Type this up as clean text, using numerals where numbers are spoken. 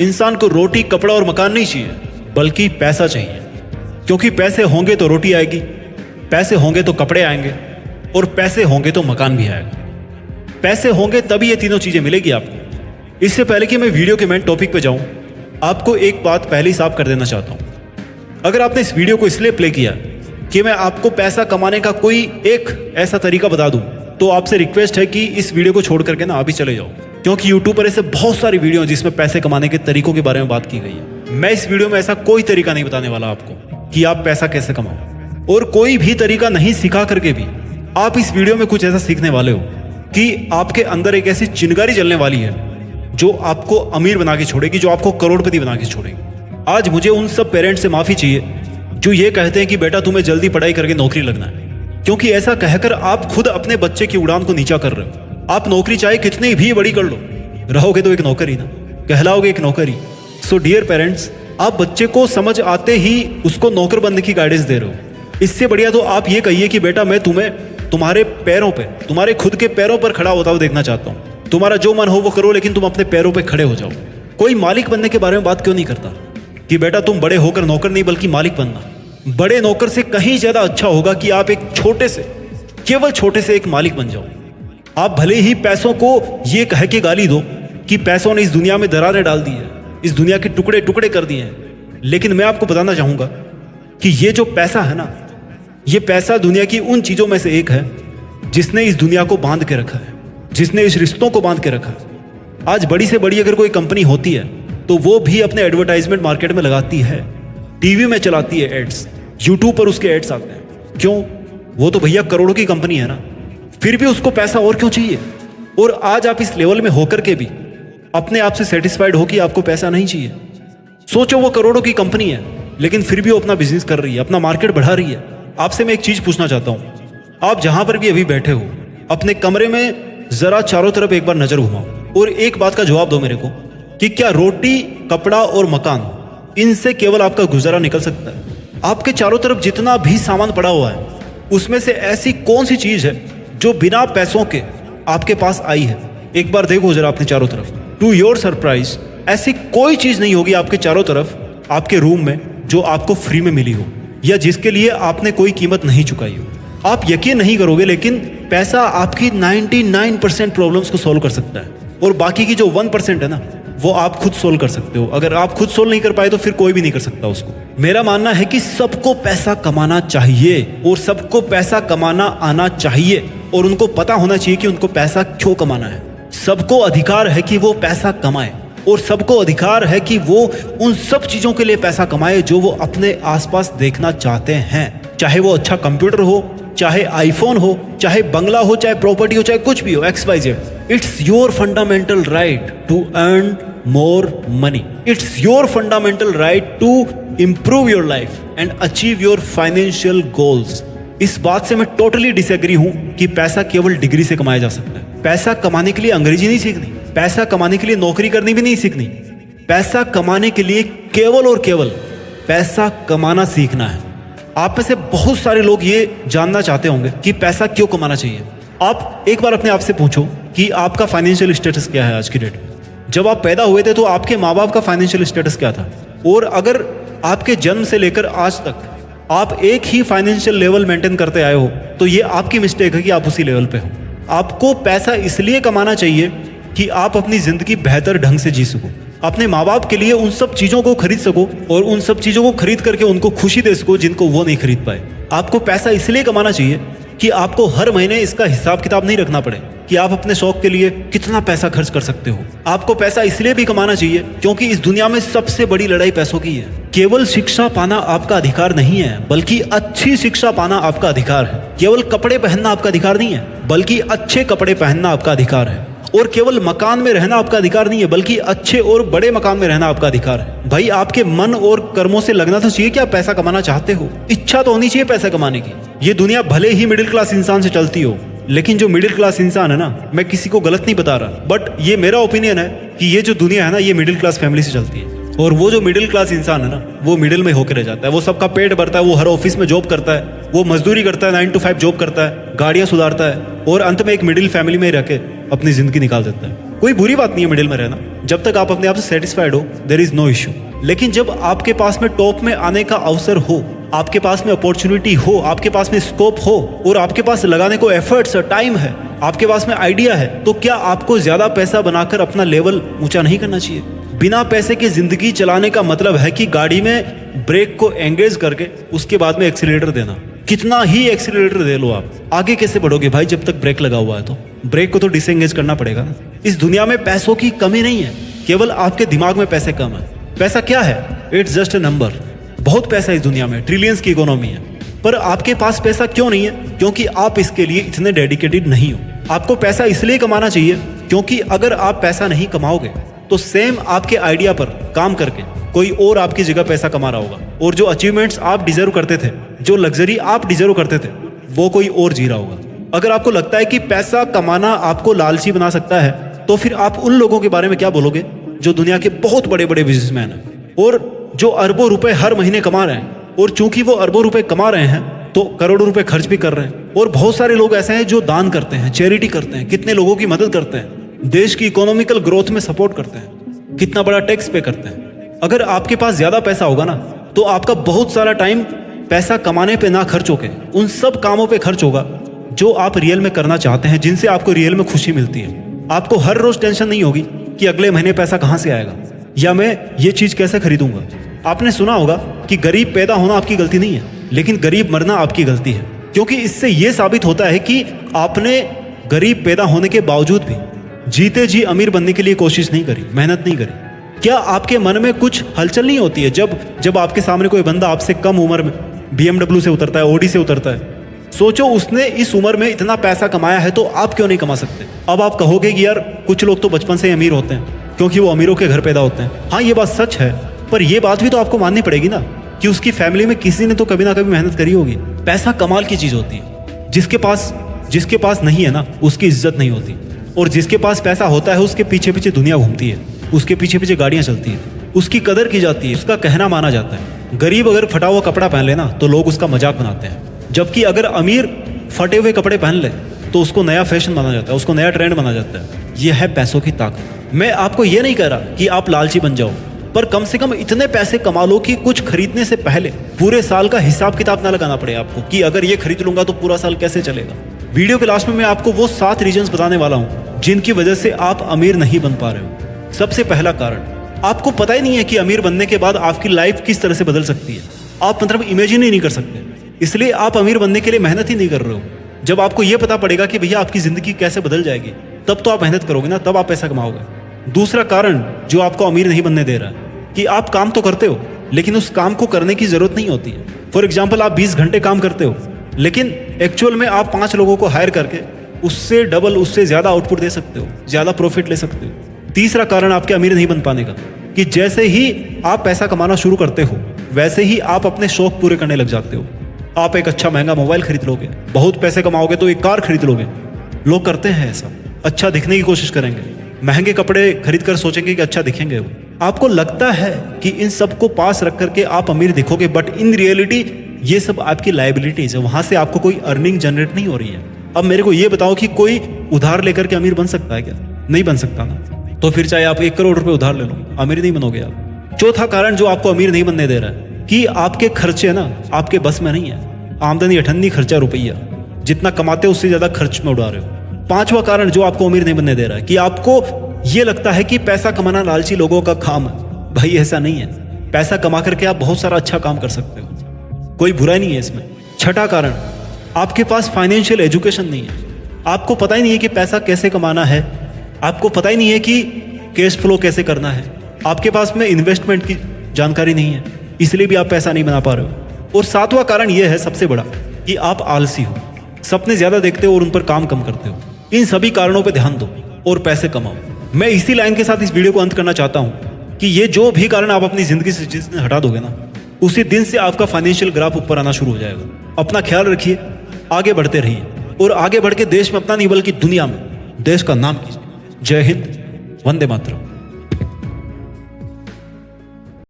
इंसान को रोटी, कपड़ा और मकान नहीं चाहिए, बल्कि पैसा चाहिए। क्योंकि पैसे होंगे तो रोटी आएगी, पैसे होंगे तो कपड़े आएंगे, और पैसे होंगे तो मकान भी आएगा। पैसे होंगे तभी ये तीनों चीजें मिलेगी आपको। इससे पहले कि मैं वीडियो के मेन टॉपिक पे जाऊं, आपको एक बात पहले ही साफ कर देना चाहता हूं। अगर आपने इस वीडियो को इसलिए प्ले किया कि मैं आपको पैसा कमाने का कोई एक ऐसा तरीका बता दूं, तो आपसे रिक्वेस्ट है कि इस वीडियो को छोड़ करके ना अभी चले जाओ। क्योंकि यूट्यूब पर ऐसे बहुत सारी वीडियो हैं जिसमें पैसे कमाने के तरीकों के बारे में बात की गई है। मैं इस वीडियो में ऐसा कोई तरीका नहीं बताने वाला आपको कि आप पैसा कैसे कमाओ, और कोई भी तरीका नहीं सिखा करके भी आप इस वीडियो में कुछ ऐसा सीखने वाले हो कि आपके अंदर एक ऐसी चिंगारी जलने वाली है जो आपको अमीर बना के छोड़ेगी, जो आपको करोड़पति बना के छोड़ेगी। आज मुझे उन सब पेरेंट्स से माफी चाहिए जो ये कहते हैं कि बेटा तुम्हें जल्दी पढ़ाई करके नौकरी लगना है, क्योंकि ऐसा कहकर आप खुद अपने बच्चे की उड़ान को नीचा कर रहे हो। आप नौकरी चाहे कितनी भी बड़ी कर लो, रहोगे तो एक नौकर ही ना, कहलाओगे एक नौकर ही। सो डियर पेरेंट्स, आप बच्चे को समझ आते ही उसको नौकर बनने की गाइडेंस दे रहे हो। इससे बढ़िया तो आप ये कहिए कि बेटा मैं तुम्हें तुम्हारे पैरों पे, तुम्हारे खुद के पैरों पर खड़ा होता हुआ देखना चाहता हूँ। तुम्हारा जो मन हो वो करो, लेकिन तुम अपने पैरों पे खड़े हो जाओ। कोई मालिक बनने के बारे में बात क्यों नहीं करता कि बेटा तुम बड़े होकर नौकर नहीं बल्कि मालिक बनना। बड़े नौकर से कहीं ज्यादा अच्छा होगा कि आप एक छोटे से, केवल छोटे से एक मालिक बन जाओ। आप भले ही पैसों को ये कह के गाली दो कि पैसों ने इस दुनिया में दरारें डाल दी है, इस दुनिया के टुकड़े टुकड़े कर दिए हैं, लेकिन मैं आपको बताना चाहूंगा कि ये जो पैसा है ना, ये पैसा दुनिया की उन चीजों में से एक है जिसने इस दुनिया को बांध के रखा है, जिसने इस रिश्तों को बांध के रखा है। आज बड़ी से बड़ी अगर कोई कंपनी होती है तो वो भी अपने एडवर्टाइजमेंट मार्केट में लगाती है, टीवी में चलाती है एड्स, यूट्यूब पर उसके एड्स आते हैं। क्यों? वो तो भैया करोड़ों की कंपनी है ना, फिर भी उसको पैसा और क्यों चाहिए? और आज आप इस लेवल में होकर के भी अपने आप से सेटिस्फाइड हो कि आपको पैसा नहीं चाहिए। सोचो वो करोड़ों की कंपनी है, लेकिन फिर भी वो अपना बिजनेस कर रही है, अपना मार्केट बढ़ा रही है। आपसे मैं एक चीज पूछना चाहता हूं, आप जहां पर भी अभी बैठे हो, अपने कमरे में जरा चारों तरफ एक बार नजर घुमाओ और एक बात का जवाब दो मेरे को कि क्या रोटी, कपड़ा और मकान, इनसे केवल आपका गुजारा निकल सकता है? आपके चारों तरफ जितना भी सामान पड़ा हुआ है, उसमें से ऐसी कौन सी चीज है जो बिना पैसों के आपके पास आई है? एक बार देखो जरा अपने चारों तरफ। टू योर सरप्राइज, ऐसी कोई चीज नहीं होगी आपके चारों तरफ, आपके रूम में, जो आपको फ्री में मिली हो या जिसके लिए आपने कोई कीमत नहीं चुकाई हो। आप यकीन नहीं करोगे, लेकिन पैसा आपकी 99% प्रॉब्लम्स को सॉल्व कर सकता है, और बाकी की जो 1% है ना, वो आप खुद सोल्व कर सकते हो। अगर आप खुद सोल्व नहीं कर पाए तो फिर कोई भी नहीं कर सकता उसको। मेरा मानना है कि सबको पैसा कमाना चाहिए, और सबको पैसा कमाना आना चाहिए, और उनको पता होना चाहिए कि उनको पैसा क्यों कमाना है। सबको अधिकार है कि वो पैसा कमाए, और सबको अधिकार है कि वो उन सब चीजों के लिए पैसा कमाए जो वो अपने आसपास देखना चाहते हैं। चाहे वो अच्छा कंप्यूटर हो, चाहे आईफोन हो, चाहे बंगला हो, चाहे प्रॉपर्टी हो, चाहे कुछ भी हो, XYZ। It's your fundamental right to earn more money. It's your fundamental right to improve your life and achieve your financial goals. इस बात से मैं टोटली डिसएग्री हूं कि पैसा केवल डिग्री से कमाया जा सकता है। पैसा कमाने के लिए अंग्रेजी नहीं सीखनी, पैसा कमाने के लिए नौकरी करनी भी नहीं सीखनी। पैसा कमाने के लिए केवल और केवल पैसा कमाना सीखना है। आप में से बहुत सारे लोग ये जानना चाहते होंगे कि पैसा क्यों कमाना चाहिए। आप एक बार अपने आप से पूछो कि आपका फाइनेंशियल स्टेटस क्या है आज की डेट में। जब आप पैदा हुए थे तो आपके माँ बाप का फाइनेंशियल स्टेटस क्या था? और अगर आपके जन्म से लेकर आज तक आप एक ही फाइनेंशियल लेवल मेंटेन करते आए हो, तो ये आपकी मिस्टेक है कि आप उसी लेवल पे हो। आपको पैसा इसलिए कमाना चाहिए कि आप अपनी जिंदगी बेहतर ढंग से जी सको, अपने माँ बाप के लिए उन सब चीजों को खरीद सको, और उन सब चीजों को खरीद करके उनको खुशी दे सको जिनको वो नहीं खरीद पाए। आपको पैसा इसलिए कमाना चाहिए कि आपको हर महीने इसका हिसाब किताब नहीं रखना पड़े कि आप अपने शौक के लिए कितना पैसा खर्च कर सकते हो। आपको पैसा इसलिए भी कमाना चाहिए क्योंकि इस दुनिया में सबसे बड़ी लड़ाई पैसों की है। केवल शिक्षा पाना आपका अधिकार नहीं है, बल्कि अच्छी शिक्षा पाना आपका अधिकार है। केवल कपड़े पहनना आपका अधिकार नहीं है, बल्कि अच्छे कपड़े पहनना आपका अधिकार है। और केवल मकान में रहना आपका अधिकार नहीं है, बल्कि अच्छे और बड़े मकान में रहना आपका अधिकार है। भाई, आपके मन और कर्मों से लगना तो चाहिए कि आप पैसा कमाना चाहते हो। इच्छा तो होनी चाहिए पैसा कमाने की। ये दुनिया भले ही मिडिल क्लास इंसान से चलती हो, लेकिन जो मिडिल क्लास इंसान है ना, मैं किसी को गलत नहीं बता रहा, बट ये मेरा ओपिनियन है कि ये जो दुनिया है ना, ये मिडिल क्लास फैमिली से चलती है। और वो जो मिडिल क्लास इंसान है ना, वो मिडिल में होकर रह जाता है। वो सबका पेट भरता है, वो हर ऑफिस में जॉब करता है, वो मजदूरी करता है, 9 to 5 जॉब करता है, गाड़ियां सुधारता है, और अंत में एक मिडिल फैमिली में रह के अपनी जिंदगी निकाल देता है। कोई बुरी बात नहीं है मिडिल में रहना। जब तक आप अपने आप से सेटिस्फाइड हो, देयर इज नो इश्यू। लेकिन जब आपके पास में टॉप में आने का अवसर हो, आपके पास में अपॉर्चुनिटी हो, आपके पास में स्कोप हो और आपके पास लगाने को एफर्ट्स टाइम है, आपके पास में आइडिया है, तो क्या आपको ज्यादा पैसा बनाकर अपना लेवल ऊंचा नहीं करना चाहिए? बिना पैसे की जिंदगी चलाने का मतलब है कि गाड़ी में ब्रेक को एंगेज करके उसके बाद में एक्सीलरेटर देना। कितना ही एक्सीलरेटर दे लो, आप आगे कैसे बढ़ोगे भाई जब तक ब्रेक लगा हुआ है? तो ब्रेक को तो डिसएंगेज करना पड़ेगा ना। इस दुनिया में पैसों की कमी नहीं है, केवल आपके दिमाग में पैसे कम है। पैसा क्या है? It's just a number. बहुत पैसा इस दुनिया में, ट्रिलियंस की इकोनॉमी है, पर आपके पास पैसा क्यों नहीं है? क्योंकि आप इसके लिए इतने डेडिकेटेड नहीं हो। आपको पैसा इसलिए कमाना चाहिए क्योंकि अगर आप पैसा नहीं कमाओगे तो सेम आपके आइडिया पर काम करके कोई और आपकी जगह पैसा कमा रहा होगा, और जो अचीवमेंट्स आप डिजर्व करते थे, जो लग्जरी आप डिजर्व करते थे, वो कोई और जी रहा होगा। अगर आपको लगता है कि पैसा कमाना आपको लालची बना सकता है, तो फिर आप उन लोगों के बारे में क्या बोलोगे जो दुनिया के बहुत बड़े बड़े बिजनेसमैन हैं और जो अरबों रुपए हर महीने कमा रहे हैं, और चूंकि वो अरबों रुपए कमा रहे हैं तो करोड़ों रुपए खर्च भी कर रहे हैं। और बहुत सारे लोग ऐसे हैं जो दान करते हैं, चैरिटी करते हैं, कितने लोगों की मदद करते हैं, देश की इकोनॉमिकल ग्रोथ में सपोर्ट करते हैं, कितना बड़ा टैक्स पे करते हैं। अगर आपके पास ज्यादा पैसा होगा ना, तो आपका बहुत सारा टाइम पैसा कमाने पे ना खर्च होके उन सब कामों पे खर्च होगा जो आप रियल में करना चाहते हैं, जिनसे आपको रियल में खुशी मिलती है। आपको हर रोज टेंशन नहीं होगी कि अगले महीने पैसा कहाँ से आएगा या मैं ये चीज कैसे खरीदूंगा। आपने सुना होगा कि गरीब पैदा होना आपकी गलती नहीं है, लेकिन गरीब मरना आपकी गलती है, क्योंकि इससे यह साबित होता है कि आपने गरीब पैदा होने के बावजूद भी जीते जी अमीर बनने के लिए कोशिश नहीं करी, मेहनत नहीं करी। क्या आपके मन में कुछ हलचल नहीं होती है जब आपके सामने कोई बंदा आपसे कम उम्र में BMW से उतरता है, ऑडी से उतरता है? सोचो उसने इस उम्र में इतना पैसा कमाया है, तो आप क्यों नहीं कमा सकते? अब आप कहोगे कि यार कुछ लोग तो बचपन से ही अमीर होते हैं क्योंकि वो अमीरों के घर पैदा होते हैं। हाँ, ये बात सच है, पर यह बात भी तो आपको माननी पड़ेगी ना कि उसकी फैमिली में किसी ने तो कभी ना कभी मेहनत करी होगी। पैसा कमाल की चीज होती है। जिसके पास नहीं है ना, उसकी इज्जत नहीं होती, और जिसके पास पैसा होता है उसके पीछे पीछे दुनिया घूमती है, उसके पीछे पीछे गाड़ियां चलती है, उसकी कदर की जाती है, उसका कहना माना जाता है। गरीब अगर फटा हुआ कपड़ा पहन ले ना, तो लोग उसका मजाक बनाते हैं, जबकि अगर अमीर फटे हुए कपड़े पहन ले तो उसको नया फैशन माना जाता है, उसको नया ट्रेंड माना जाता है। यह है पैसों की ताकत। मैं आपको यह नहीं कह रहा कि आप लालची बन जाओ, पर कम से कम इतने पैसे कमा लो कि कुछ खरीदने से पहले पूरे साल का हिसाब किताब ना लगाना पड़े आपको कि अगर ये खरीद लूंगा तो पूरा साल कैसे चलेगा। वीडियो के लास्ट में मैं आपको वो 7 रीजंस बताने वाला हूं जिनकी वजह से आप अमीर नहीं बन पा रहे हो। सबसे पहला कारण, आपको पता ही नहीं है कि अमीर बनने के बाद आपकी लाइफ किस तरह से बदल सकती है। आप मतलब इमेजिन ही नहीं कर सकते, इसलिए आप अमीर बनने के लिए मेहनत ही नहीं कर रहे हो। जब आपको यह पता पड़ेगा कि भैया आपकी जिंदगी कैसे बदल जाएगी, तब तो आप मेहनत करोगे ना, तब आप पैसा कमाओगे। दूसरा कारण जो आपको अमीर नहीं बनने दे रहा है कि आप काम तो करते हो, लेकिन उस काम को करने की जरूरत नहीं होती है। फॉर एग्जाम्पल, आप 20 घंटे काम करते हो, लेकिन एक्चुअल में आप 5 लोगों को हायर करके उससे डबल, उससे ज्यादा आउटपुट दे सकते हो, ज्यादा प्रॉफिट ले सकते हो। तीसरा कारण आपके अमीर नहीं बन पाने का कि जैसे ही आप पैसा कमाना शुरू करते हो, वैसे ही आप अपने शौक पूरे करने लग जाते हो। आप एक अच्छा महंगा मोबाइल खरीद लोगे, बहुत पैसे कमाओगे तो एक कार खरीद लोगे। लोग करते हैं ऐसा, अच्छा दिखने की कोशिश करेंगे, महंगे कपड़े खरीद कर सोचेंगे कि अच्छा दिखेंगे वो। आपको लगता है कि इन सबको पास रख करके आप अमीर दिखोगे, बट इन रियलिटी ये सब आपकी लायबिलिटीज है, वहां से आपको कोई अर्निंग जनरेट नहीं हो रही है। अब मेरे को ये बताओ कि कोई उधार लेकर के अमीर बन सकता है क्या? नहीं बन सकता ना। तो फिर चाहे आप 1 करोड़ रुपए उधार ले लो, अमीर नहीं बनोगे आप। चौथा कारण जो आपको अमीर नहीं बनने दे रहा है कि आपके खर्चे ना आपके बस में नहीं है। आमदनी अठन्नी, खर्चा रुपया, जितना कमाते हो उससे ज्यादा खर्च में उड़ा रहे हो। पांचवा कारण जो आपको अमीर नहीं बनने दे रहा है कि आपको ये लगता है कि पैसा कमाना लालची लोगों का काम है। भाई ऐसा नहीं है, पैसा कमा करके आप बहुत सारा अच्छा काम कर सकते हो, कोई बुराई नहीं है इसमें। छठा कारण, आपके पास फाइनेंशियल एजुकेशन नहीं है। आपको पता ही नहीं है कि पैसा कैसे कमाना है, आपको पता ही नहीं है कि कैश फ्लो कैसे करना है, आपके पास में इन्वेस्टमेंट की जानकारी नहीं है, इसलिए भी आप पैसा नहीं बना पा रहे हो। और सातवां कारण यह है सबसे बड़ा कि आप आलसी हो, सपने ज्यादा देखते हो और उन पर काम कम करते हो। इन सभी कारणों पर ध्यान दो और पैसे कमाओ। मैं इसी लाइन के साथ इस वीडियो को अंत करना चाहता हूं कि ये जो भी कारण आप अपनी जिंदगी से जिस दिन हटा दोगे ना, उसी दिन से आपका फाइनेंशियल ग्राफ ऊपर आना शुरू हो जाएगा। अपना ख्याल रखिए, आगे बढ़ते रहिए और आगे बढ़ के देश में अपना नहीं बल्कि दुनिया में देश का नाम कीजिए। जय हिंद, वंदे मातरम।